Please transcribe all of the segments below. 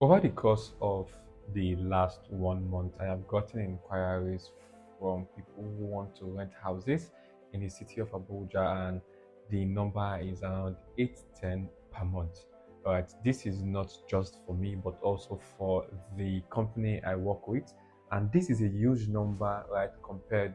Over the course of the last 1 month, I have gotten inquiries from people who want to rent houses in the city of Abuja, and the number is around 810 per month. All right, this is not just for me, but also for the company I work with, and this is a huge number, right, compared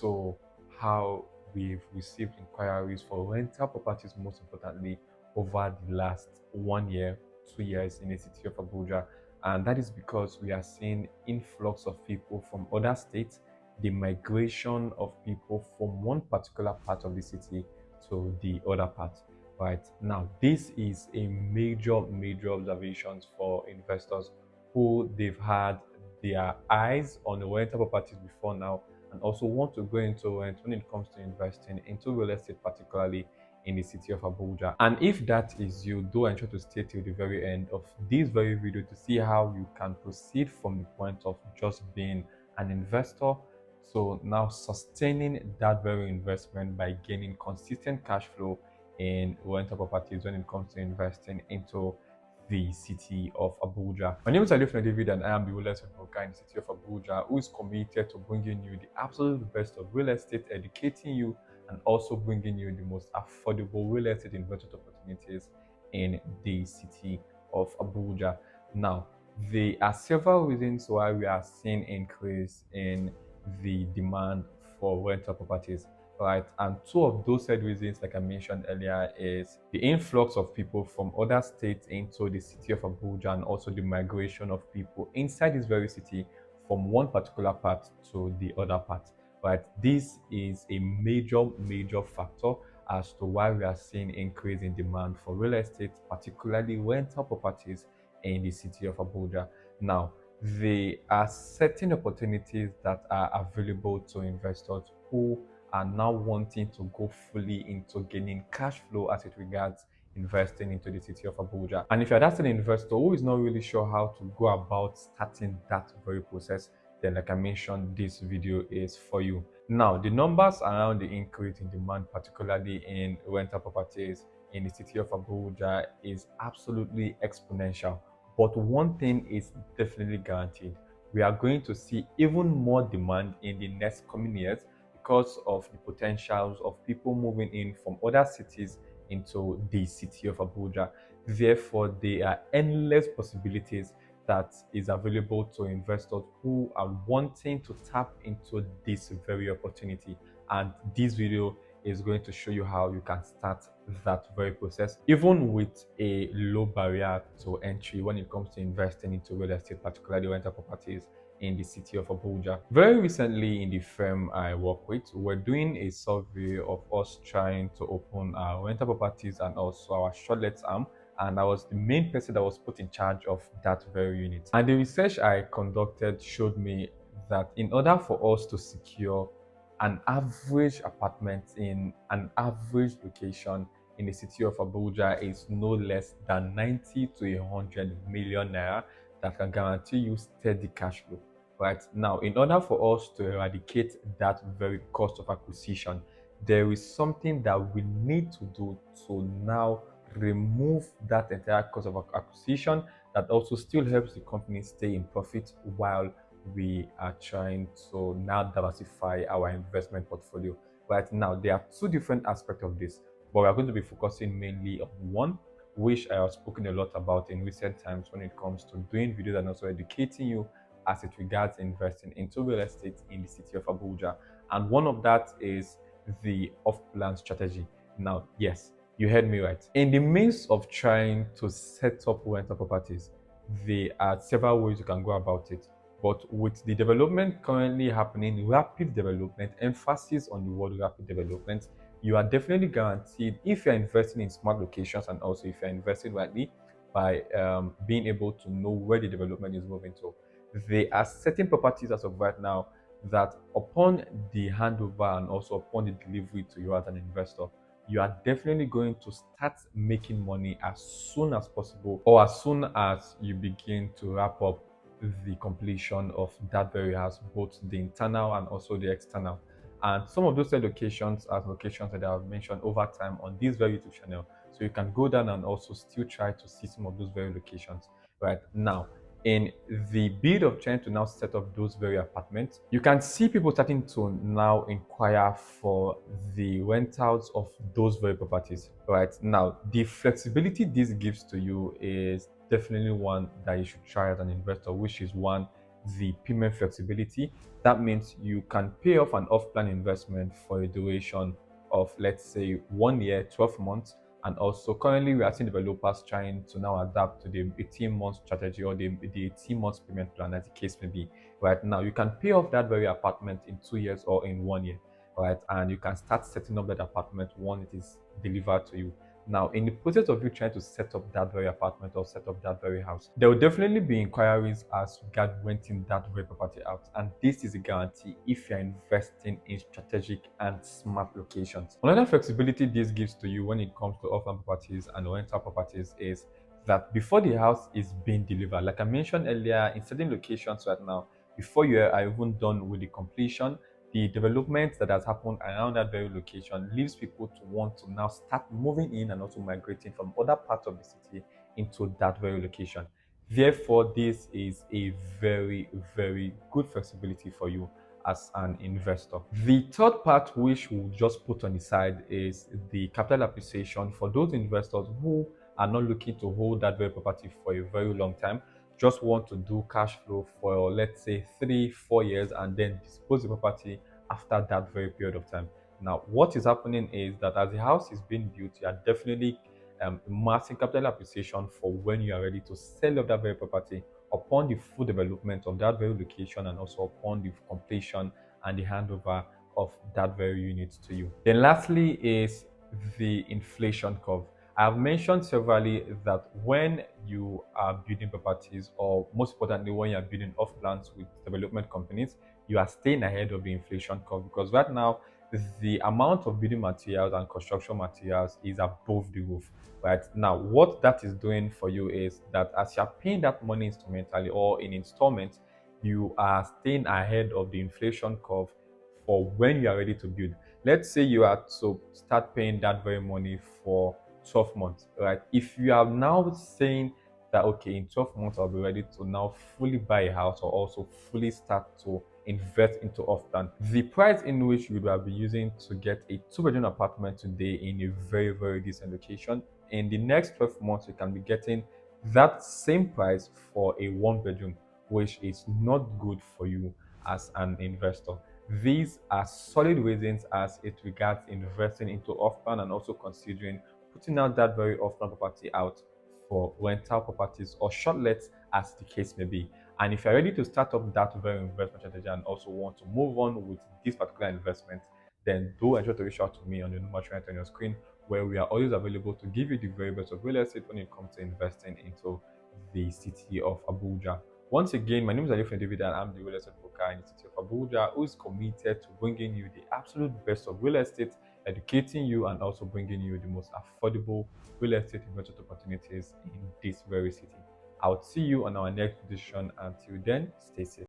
to how we've received inquiries for rental properties, most importantly, over the last 1 year 2 years in the city of Abuja. And that is because we are seeing influx of people from other states, the migration of people from one particular part of the city to the other part. Right now, this is a major observations for investors who they've had their eyes on the rental properties before now, and also want to go into rent when it comes to investing into real estate, particularly in the city of Abuja. And if that is you, do ensure to stay till the very end of this very video to see how you can proceed from the point of just being an investor to now sustaining that very investment by gaining consistent cash flow in rental properties when it comes to investing into the city of Abuja. My name is Alif David, and I am the real estate broker in the city of Abuja who is committed to bringing you the absolute best of real estate, educating you and also bringing you the most affordable real estate investment opportunities in the city of Abuja. Now, there are several reasons why we are seeing increase in the demand for rental properties, right? And two of those said reasons, like I mentioned earlier, is the influx of people from other states into the city of Abuja, and also the migration of people inside this very city from one particular part to the other part. Right, this is a major factor as to why we are seeing increase in demand for real estate, particularly rental properties in the city of Abuja. Now, there are certain opportunities that are available to investors who are now wanting to go fully into gaining cash flow as it regards investing into the city of Abuja. And if you're that's an investor who is not really sure how to go about starting that very process, then like I mentioned, this video is for you. Now, the numbers around the increase in demand, particularly in rental properties in the city of Abuja, is absolutely exponential. But one thing is definitely guaranteed. We are going to see even more demand in the next coming years because of the potentials of people moving in from other cities into the city of Abuja. Therefore, there are endless possibilities that is available to investors who are wanting to tap into this very opportunity. And this video is going to show you how you can start that very process, even with a low barrier to entry when it comes to investing into real estate, particularly rental properties in the city of Abuja. Very recently, in the firm I work with, we're doing a survey of us trying to open our rental properties and also our shortlets arm, and I was the main person that was put in charge of that very unit. And the research I conducted showed me that in order for us to secure an average apartment in an average location in the city of Abuja is no less than 90 to 100 million naira that can guarantee you steady cash flow. Right now, in order for us to eradicate that very cost of acquisition, there is something that we need to do to now remove that entire cost of acquisition that also still helps the company stay in profit while we are trying to now diversify our investment portfolio. Right now, there are two different aspects of this, but we are going to be focusing mainly on one, which I have spoken a lot about in recent times when it comes to doing videos and also educating you as it regards investing into real estate in the city of Abuja. And one of that is the off-plan strategy. Now, yes, you heard me right. In the midst of trying to set up rental properties, there are several ways you can go about it. But with the development currently happening, rapid development, emphasis on the word rapid development, you are definitely guaranteed, if you're investing in smart locations and also if you're investing rightly, by being able to know where the development is moving to. There are certain properties as of right now that upon the handover and also upon the delivery to you as an investor, you are definitely going to start making money as soon as possible, or as soon as you begin to wrap up the completion of that very house, both the internal and also the external. And some of those locations are locations that I have mentioned over time on this very YouTube channel. So you can go down and also still try to see some of those very locations. right now. In the bid of trying to now set up those very apartments, you can see people starting to now inquire for the rentals of those very properties. Right now, the flexibility this gives to you is definitely one that you should try as an investor, which is one, the payment flexibility. That means you can pay off an off-plan investment for a duration of, let's say, 1 year, 12 months. And also, currently, we are seeing developers trying to now adapt to the 18-month strategy or the 18-month payment plan, as the case may be. Right now, you can pay off that very apartment in 2 years or in 1 year, right? And you can start setting up that apartment once it is delivered to you. Now, in the process of you trying to set up that very apartment or set up that very house, there will definitely be inquiries as regard renting that very property out. And this is a guarantee if you're investing in strategic and smart locations. Another flexibility this gives to you when it comes to off-plan properties and rental properties is that before the house is being delivered, like I mentioned earlier, in certain locations right now, before you are even done with the completion, the development that has happened around that very location leaves people to want to now start moving in and also migrating from other parts of the city into that very location. Therefore, this is a very, very good flexibility for you as an investor. The third part, which we'll just put on the side, is the capital appreciation for those investors who are not looking to hold that very property for a very long time, just want to do cash flow for, let's say, 3 4 years and then dispose the property after that very period of time. Now, what is happening is that as the house is being built, you are definitely amassing capital appreciation for when you are ready to sell off that very property upon the full development of that very location and also upon the completion and the handover of that very unit to you. Then lastly is the inflation curve. I've mentioned severally that when you are building properties, or most importantly, when you are building off plans with development companies, you are staying ahead of the inflation curve, because right now, the amount of building materials and construction materials is above the roof. Right now, what that is doing for you is that as you're paying that money instrumentally or in installments, you are staying ahead of the inflation curve for when you are ready to build. Let's say you are to start paying that very money for 12 months, right? If you are now saying that, okay, in 12 months, I'll be ready to now fully buy a house or also fully start to invest into off-plan, the price in which you would be using to get a two-bedroom apartment today in a very, very decent location, in the next 12 months, you can be getting that same price for a one-bedroom, which is not good for you as an investor. These are solid reasons as it regards investing into off-plan and also considering putting out that very off-plan property out for rental properties or shortlets, as the case may be. And if you're ready to start up that very investment strategy and also want to move on with this particular investment, then do ensure to reach out to me on the number shown on your screen, where we are always available to give you the very best of real estate when it comes to investing into the city of Abuja. Once again, my name is Alif David and I'm the real estate broker in the city of Abuja, who is committed to bringing you the absolute best of real estate, educating you, and also bringing you the most affordable real estate investment opportunities in this very city. I'll see you on our next edition. Until then, stay safe.